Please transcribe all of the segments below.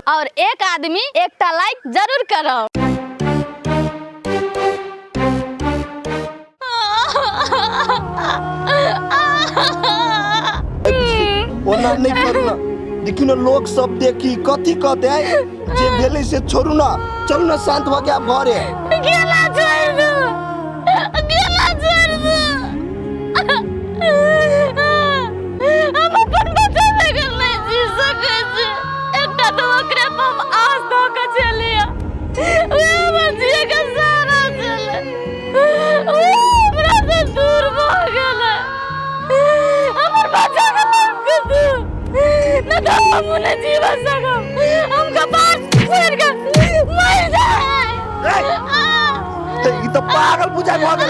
और एक आदमी एकटा लाइक जरूर करो। ओना नहीं करू ना, देखी ना लोग सब देखी कथी कहते हैं जे भेले से छोड़ू ना, चलू ना शांत हो गया घरे। गेला छोड़ दो, गेला छोड़ दो। हम अपन बच्चा लेकर नहीं जी सके छी। एकटा तो ओकरे पर हम आस धो के चलिया, वे बचिए के सारा चले, वे हमरा से दूर भाग गेले। हमर बच्चा के माफ कर दो, न तो हम उन्हें जीवन सकम, हम कपार छोड़ के मर जाए। ई तो पागल बुझा भागल।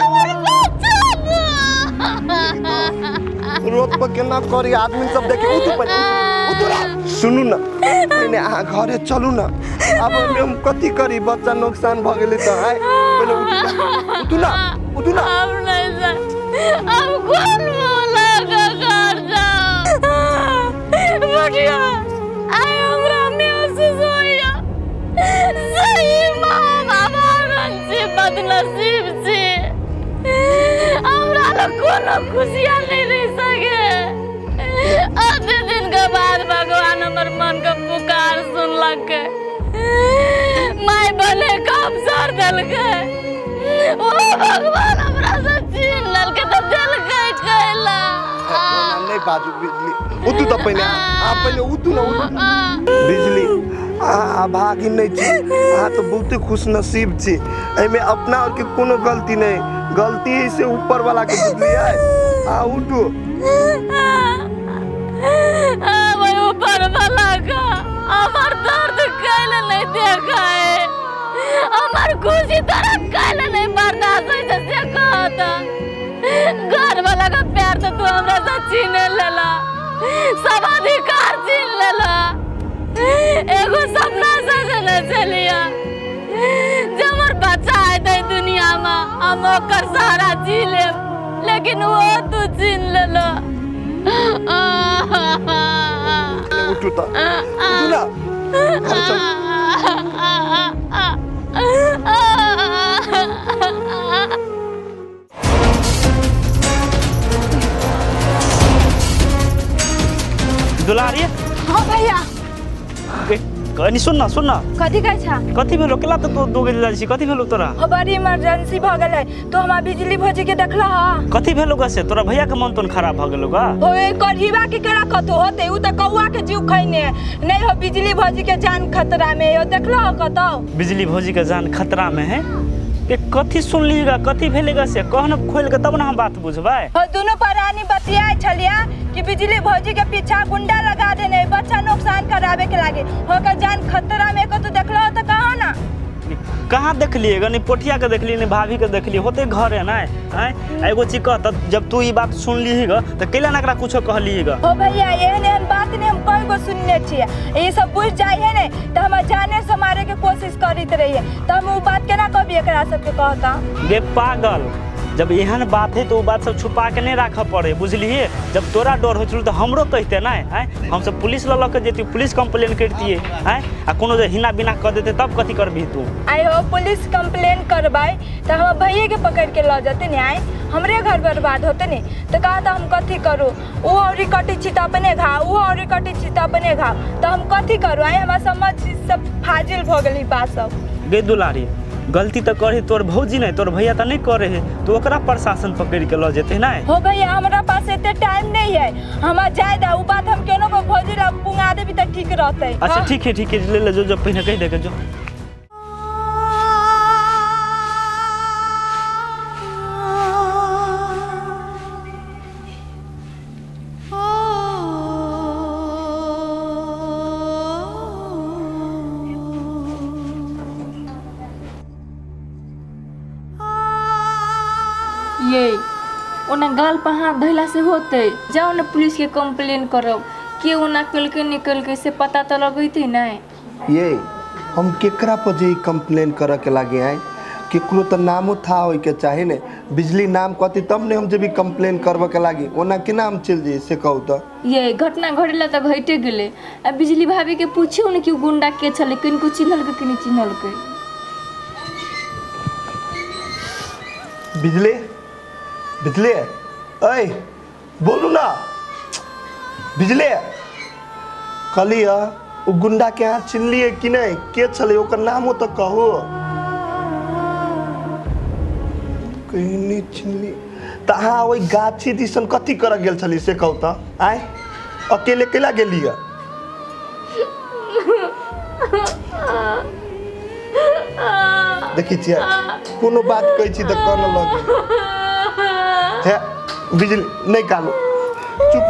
रोड पर केना करी आदमी सब देखे, उठू पर उतरा। सुनू ना, पहले अहाँ घरे चलू ना, अब हम कथी करी, बच्चा नुकसान भ गेलै त है। पहले उठू ना, उठू ना। हम नहीं जा, हम कौन बोला का घर जाओ। बढ़िया, आए हमरा महसूस होया, सही माँ बाबा से बदनसीब से हमरा लोग कोनो खुशियाँ नहीं रह सके। आधे दिन के बाद भगवान हमर मन का पुकार सुनलक, माय बने का अवसर दिलके। ओ भगवान हमरा से छीन लेलके तो दिलके कैला। नहीं बाजू बिजली, उठू तो पहले, आप पहले उठू ना, उठू। बिजली आ भागी नहीं छी, आ तो बहुते खुश नसीब छी। एमे अपना और के कोनो गलती नहीं, गलती से ऊपर वाला के बुझली है। आ उठू। मैं ऊपर वाला का हमार दर्द कैले नहीं देखा है, हमार खुशी तरह कैले नहीं बर्दाश्त है जैसे कहता। घर वाला का प्यार तो तू हमरा से छीन लेला, सब अधिकार छीन लेला। एगो सपना सजने चलिया, जब मोर बच्चा है ते दुनिया में हम ओकर सहारा जी ले, लेकिन वो तू छीन लेला। उठू तो, उठू ना। घर चल। दुलारी। हाँ भैया। कनी सुन ना। कथी कहै छा? कथी भेलो, केला तो दो गेल जाइ छी, कथी भेलो तोरा? बड़ी इमरजेंसी भ गेलै, तो हमरा बिजली भौजी के देखला ह। कथी भेलो गा से? तोरा भैया के मन तोन खराब भ गेलो गा? ओए कढ़ीवा के केरा कतो होते, उ त कौआ के जीव खैने नहीं हो। बिजली भौजी के जान खतरा में हो, देखला ह कतो? बिजली भौजी के जान खतरा में है? के कथी सुनलीगा, कथी भेलेगा से कहन खोल के तब ना हम बात बुझबै। हो दोनों प्राणी बतियाए छलिया कि बिजली भौजी के पीछा गुंडा लगा देने, बच्चा नुकसान करावे के लागे, होकर जान खतरा में को तो देखला हो त कहा ना? कहाँ देखलिए गनी? पोठिया के देखली नहीं, भाभी के देखली, होते घर है ना। एगो चीज कह, जब तू ई बात सुनली ग त केला ना कुछो कहली ग? हो भैया एहन बात ने हम कई गो सुनने छिए, ये सब बुझ जाए है ने त हम जाने से मारे के कोशिश करित रहिए, त हम उ बात केना कभी एकरा सबके कहता? बे पागल, जब एहन बात है तो वो बात सब छुपा के नहीं रख पड़े, बुझलिए? जब तोरा डर हो तो हमरो कहते ना, हम सब पुलिस ल के जेती, पुलिस कंप्लेन करती है, आ कोनो जे हिना बिना कर देते तब कथी करबी तू? आई हो पुलिस कंप्लेन करबाई तो हम भैया के पकड़ के ल जाते ने, आए हमरे घर बर्बाद होते ने, तो कहा था हम कथी करूँ? वो औरी कटी छी तो अपने घाव, वो औरी कटी छी तो अपने घाव, तो हम कथी करूँ? आए हमारा समझ सब फाजिल भ गई बात सब। गे दुलारी, गलती तो करे तोर भौजी नहीं, तोर भैया तो नहीं करे है, तो ओकरा प्रशासन पकड़ के ल जेते ना। हो भैया हमारा पास इतने टाइम नहीं है, हम जायदा उ बात हम केनो को भौजी ला पुंगा देबी त ठीक रहते। अच्छा ठीक है ले ले, जो पहले कह दे के जो। ये ओना गाल पर हाथ धैला से होते, जाओ ना पुलिस के कंप्लेन करो, के ओना निकल के से पता तो लगते नहीं। ये हम केकरा पर जे कंप्लेन करे के लागे आए, केकरो तो नामो था होय के चाहे ने, बिजली नाम कहती तब ने हम जब कंप्लेन करबे के लागी ओना के नाम चल जाई से कहू तो ये घटना घटेला तो घटे गेले। अब बिजली भाभी के पूछियो न कि गुंडा के छले, किनको चिन्हल के नहीं चिन्हल के। बिजली बिजली ऐ बोलू ना बिजली कलिया वो गुंडा के हाथ चिन्हलिए कि नहीं, के छले ओकर नाम हो तो कहो। कहीं नहीं चिन्हली तो हाँ वही गाछी दिसन कथी कर गेल छली से कहू तो आय अकेले केला गेलिए। देखी छियै कोनो बात कहै छी तऽ कान लगे हे बिजली नहीं कानू चुप।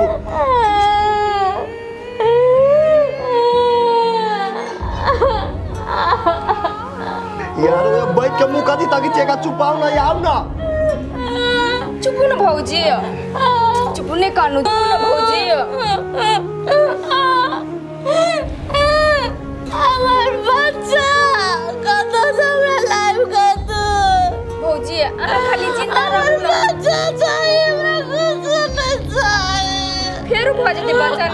यार बैठ के मुंह कथी ताकि चेका चुपाओ ना आओ ना। चुप न भौजी, चुप ने कानू, चुप न भौजी। আমার বাচ্চা কত সময় লাইভ কত भौजी আমরা খালি जिंदा रहू न। বাচ্চা চাই আমরা কুকুর চাই फिर भौजी बच्चा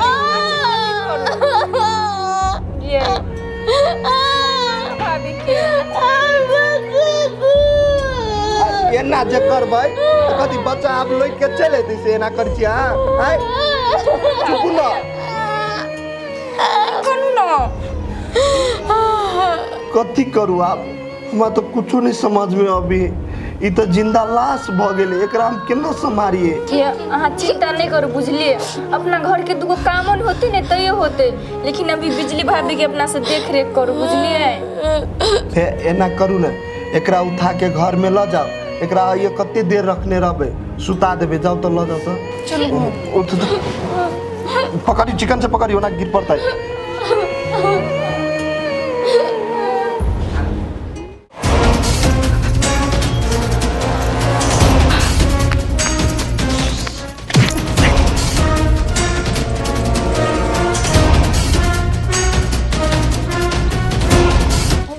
ये भाभी के एना जे करबै तऽ कथी बच्चा आप लोग के चले दै से एना कर छी हां आय चुप ना कानू न। कथी करू आप हमरा तो कुछो नहीं समझ में अभी ई तो जिंदा लाश भ गेले एकरा हम केना संभारिए। ये अहाँ चिंता नहीं करू बुझलिए, अपना घर के दुगो कामन होती ने तैयो होते, लेकिन अभी बिजली भाभी के अपना से देख रेख करू बुझलिए। हे एना करू ना एकरा उठा के घर में ल जाओ, एकरा ये कते देर रखने रहबे सुता देबे जाओ तो ल जाओ तो चलो उठ पकड़ी चिकन से पकड़ियो ना गिर पड़ता है।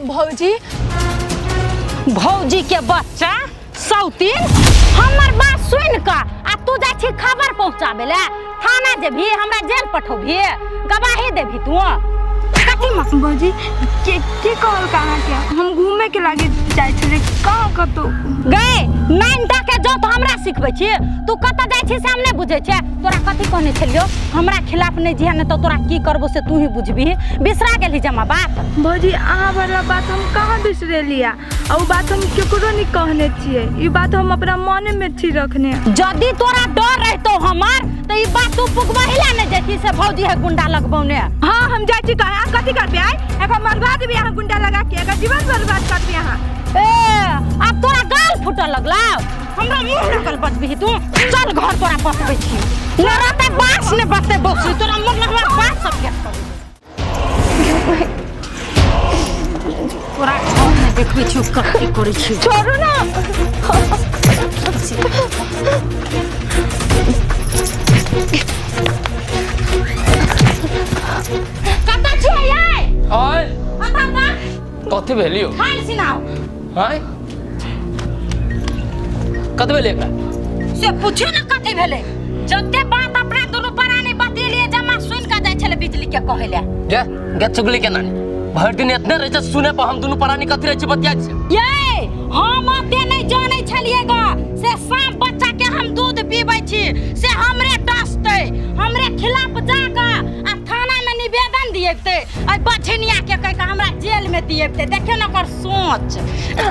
भौजी भौजी के बच्चा सौतीन हमर बात सुन का आ तू जा छी खबर पहुंचाबे ले थाना जेभी हमरा जेल पठोभी गवाही देभी तू कथी में भौजी के कहल कहाँ के हम घूमे के लागे जाय छले कहाँ कतो गए नाइनटा के जो तो हमरा सिखबै छी तू कत जाय छी से हम नहीं बुझे छे तोरा कथी कहने छलियो हमरा खिलाफ नहीं जिया नहीं तो तोरा की करबो से तू ही बुझबी बिसरा गेली जमा बात। भौजी अहाँ वाला बात हम कहाँ बिसरे लिया और बात हम केकरो नहीं कहने छिए, ई बात हम अपना मने में छी रखने। जदी तोरा डर रहतो हमर त ई बात तू पुगबहिला नहीं जेती से भौजी है गुंडा लगबौने। हाँ हम जाय छी कहाँ कथी करबे आय एका मरवा देबे अहाँ गुंडा लगा के एका जीवन बर्बाद कर दिया अहाँ। ए अब तोरा गाल फुटल लगला हमरा मुंह लगल बचबी तू चल घर तोरा बसबै छी लड़ा ते बास ने बसते बसू तोरा मुंह लगला बात सब के तोरा हम ने देखबै छी कथी करै छी छोड़ू ना कता छी आय आय कता का कथी भेलियो हाल सुनाओ हाय कथी भेले एकरा से पूछियो ना कथी भेले जते बात अपना दोनों परानी बतेलिए जमा सुन के जाय छले बिजली के कहले गे चुगली के नानी भर दिन इतने रहे सुने पर हम दोनों परानी कथी रहे बतिया छै ये हम अते नहीं जाने छलिए ग से सांप बच्चा के हम दूध पीबै छी से हमरे डसते हमरे खिलाफ जाके आ थाना में निवेदन दिएते आ बछनिया के कह के हमरा जेल में दिएते देखियो ना कर सोच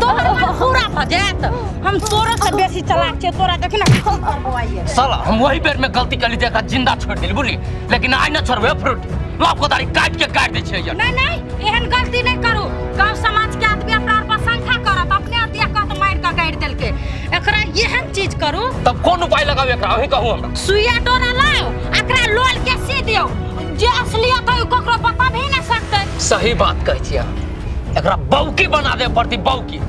तोहर पूरा भ जात हम तोरा से बेसी चलाक छे तोरा देखि ना खूब करबवाइए साला हम वही बेर में गलती कर ली देखा जिंदा छोड़ दिल बुली लेकिन आई ना छोड़बे फ्रूट बाप को दाढ़ी काट के काट दे छै यार नहीं एहन गलती नहीं करू गांव समाज के आदमी अपना पर संख्या करत अपने अतिया कत मार के गाड़ देलके एकरा एहन चीज करू तब कौन उपाय लगाओ एकरा अही कहू हमरा सुइया डोरा लाओ एकरा लोल के सी दियो जे असलियत है ककरो बता भी ना सकते सही बात कहै छियै एकरा बौकी बना दे पड़ती बौकी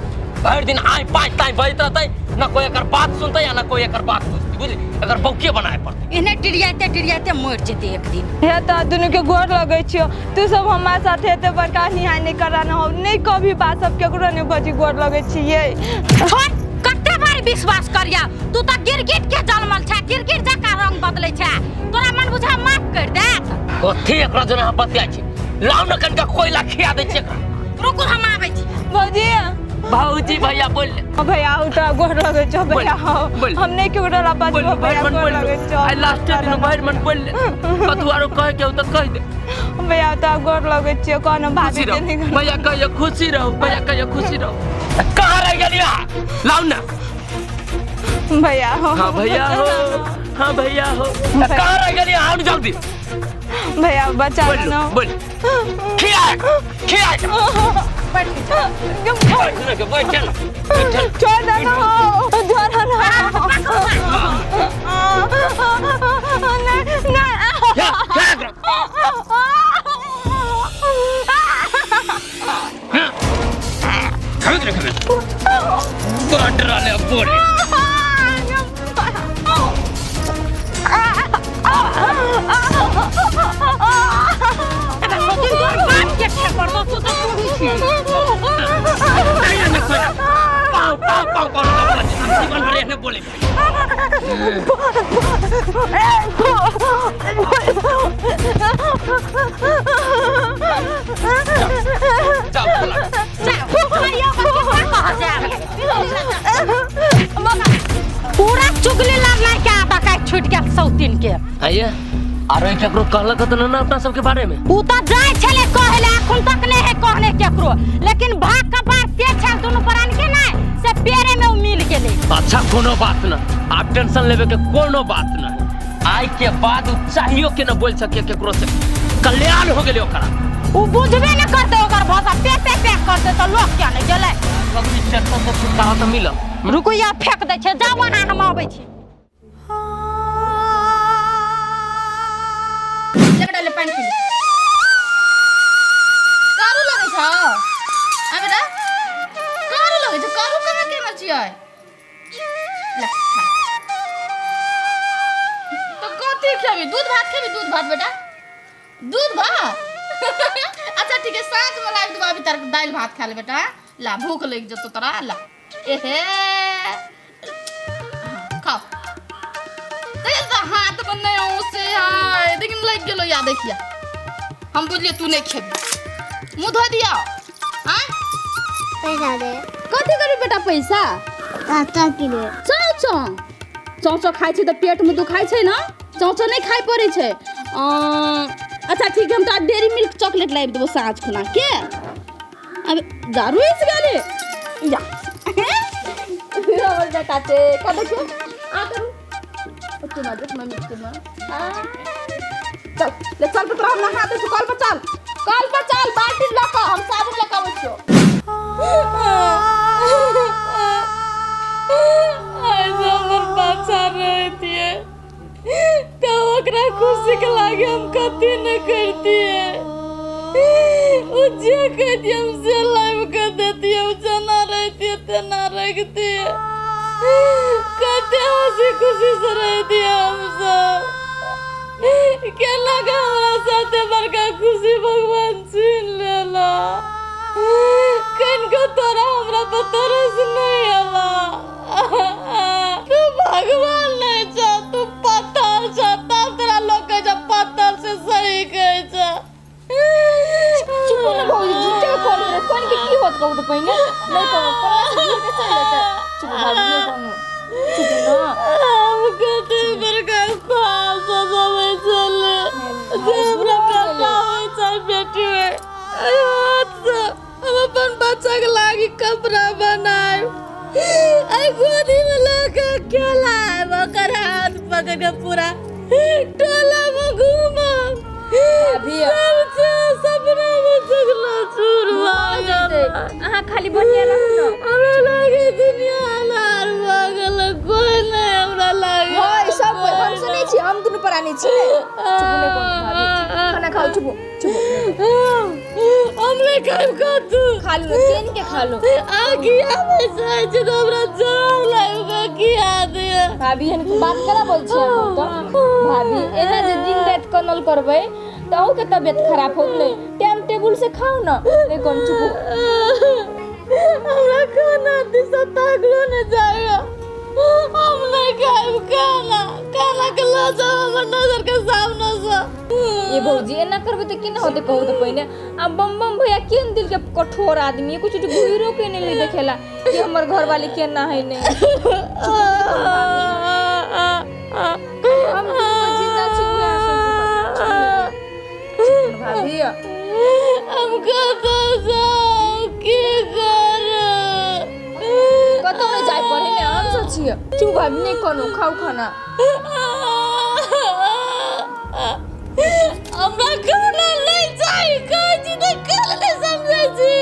भर दिन आइ पाँच ताई बजत रहते ना कोई एकर बात सुनते या ना कोई एकर बात बुझती बुझली एकर बौकी बनाए पड़ते इन्हें टिरियाते मर जेते एक दिन हे त दुनु के गोर लगै छियो तू सब हमरा साथे एते बड़का निहाय नहीं कराना हो नहीं कभी बात सब केकरो नहीं भजी गोर लगै छियै छोड़ कते बार विश्वास करिया तू तो गिरगिट के जन्मल छै गिरगिट जका रंग बदलै छै तोरा मन बुझा माफ कर दे कथी एकरा जना बतिया छै लाउ न कनका कोयला खिया दे छै एकरा रुकू हम आबै छी भौजी भाऊजी भैया बोल भैया उठा गोर लगे छो भैया हमने क्यों डरा बात भैया गोर लगे छो आई लास्ट दिन भैर मन बोल कतु आरो कह के त कह दे भैया तो गोर लगे छो कोनो भाभी के नहीं भैया कहियो खुशी रहो भैया कहियो खुशी रहो कहां रह गेलिया लाउ ना भैया हो हां भैया हो हां भैया हो कहां रह गेलिया आउ जल्दी भैया बचा लो बोल खिया बैठ चल छोड़ दो ना छोड़ ना ना या तो डरा ले बोले बोले पूरा चुगली लड़ना क्या बका छूट गया सौतीन के आइए आरो केकरो कहलक त ना अपना सब के बारे में उ त जाय छले कहले अखन तक नहीं है कहने केकरो लेकिन भाग कपार ते छल दोनों प्राण के नहीं से पेरे में मिल गेले अच्छा कोनो बात ना आप टेंशन लेवे के कोनो बात ना आई के बाद उ चाहियो के न बोल सके केकरो से कल्याण हो गेले ओकरा उ बुझबे न करते ओकर भाषा पे करते त लोग क्या नहीं गेले सबनी चट्टा से छुटकारा त मिल रुको या फेंक दे छे जाओ ना हम आबै छी ले पानी पी कारू लगे छ आ बेटा कारू लगे छ कारू कहाँ के न छियै ले तो कथी खेबी दूध भात बेटा दूध भात अच्छा ठीक है साँझ में लाइव देबा अभी तार दाल भात खा ले बेटा ला भूख लग जतो तोरा ला एहे खाओ तेरा हाथ में नहीं से है लेकिन लग गेलो या देखिया हम बुझलिए तू नहीं खेबी मुंह धो दिया हां पैसा दे कथी करी बेटा पैसा काका की दे चौचो खाइ छै त पेट में दुखाइ छै ना चौचो नहीं खाइ पड़े छै अच्छा ठीक है हम तो डेयरी मिल्क चॉकलेट लाइव देबो साँझ खुना के अब दारू इस गाले जा हमर बेटा छै का देखो आ करू तू ना देख मैं मिक्स में चल ले चल पुत्र हम नहा दे कल पर चल बाल्टी लका हम साबुन लका बच्चो आज हमर बच्चा रहती है तो ओकरा खुशी के लागे हम कथी न करती है ओ जे कहती हमसे लाइव कर देती है जना रहती है तना रखती है कहते हंसी खुशी से रहती है हम सब के लगा हमरा साथे बड़का खुशी भगवान छीन लेला कनको तोरा हमरा पर तरस नहीं आला तू भगवान नहीं जा तू पत्थर जा तेरा लोग कहे जा पत्थर से सही कहे जा चुप ना भौजी झूठे कॉल रे कोन के की होत कहू तो पहिने नहीं कहू पर झूठ के चल जाता चुप भाभी नहीं कहू चुप ना हम कहते बड़का पास समय चले हमरा करना होय चाहे बेटी है हम अपन बच्चा के लागी कपड़ा बनाए आई गोदी में लेके खेलाए ओकर हाथ पकड़ के पूरा टोला में घूमा अभी सपना में सगला चूरवा अहाँ खाली बनिया रहू ना हमरा लागे दुनिया अनार भगल कोई नहीं हमरा लागे होय सब हम सुनै छी हम दुनु परानी छी चुप नहीं कहू भाभी खाना खाओ चुप हम नहीं खाइब का तू खा लो केन के खा लो आगी आवे से जे हमरा जान लागे किया दे भाभी हन बात करा बोल छी हम तो भाभी एना जे दिन रात कनल करबै तो के तबियत खराब हो गई टाइम टेबल से खाओ ना रे कौन चुप हमरा खाना दिशा ताकलो न जाएगा हम नहीं खाएब खाना खाना के ला जाओ हमर नजर के सामने से। ये भौजी एना करबे त केना होते कहू त पहिने। अब बम बम भैया केन दिल के कठोर आदमी है, कुछ गुहिरो के नहीं देखेला कि हमर घर वाली केना है नहीं। हम जिंदा छी हुए भाभी हम कतो जाओ की करे कतो नहीं जाय पड़े ने हम सोचिए चुप भाभी नहीं कोनो खाओ खाना। हमरा खाना नहीं चाहिए कहै छी त कल नहीं समझै छी।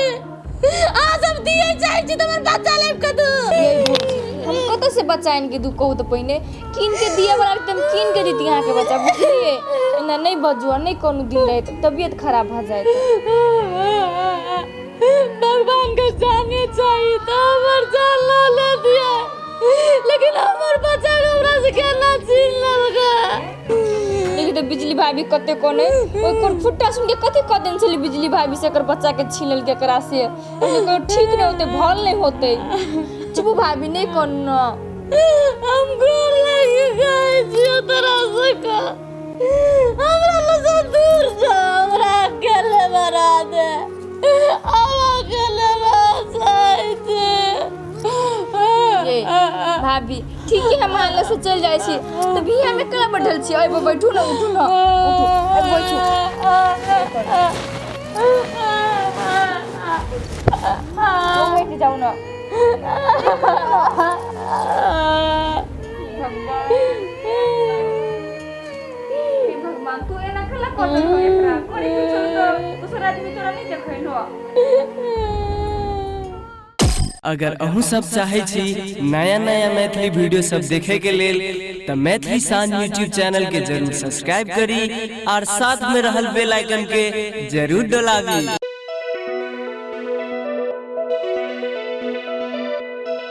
आज हम दिए जाइ छी त हमर बच्चा लेब कतो। ये भौजी हम कतो से बचाएन के दू कहू त पहिने किन के दिए वाला एकदम किन के दीती यहाँ के बच्चा बुझलिए। एना नहीं बजुआ नहीं कोनो दिन रहे तबीयत खराब भ जाए। भगवान के जाने चाहिए तो हमर जान ला ले दिया, लेकिन हमर बच्चा हमरा से केना छीन लेलकै। लेकिन तो बिजली भाभी कते कोने ओइ कोन फुट्टा सुन के कथि क देन छली बिजली भाभी से एकर बच्चा के छीनल के एकरा से को ठीक नहीं होते भल नहीं होते। चुप भाभी नहीं करना हम घर लगे गए छियो तोरा से का हमरा लगे दूर जा हमरा अकेले बना दे अब अकेले रह जाए छे। ये भाभी ठीक है हम हाल से चल जाए छी तभी हम एकला बैठल छी। ओइ बैठू ना उठू ना उठू बैठू बैठ जाओ ना। भगवान तू एना कला कर दे एकरा कोनी के छोड़ दो दूसरा आदमी तोरा नहीं देखैनो। अगर अहूँ सब चाहे छी नया नया मैथिली वीडियो सब देखे के लेल त मैथिली साँझ यूट्यूब चैनल के जरूर सब्सक्राइब करी और साथ में रहल बेल आइकन के जरूर दबावी।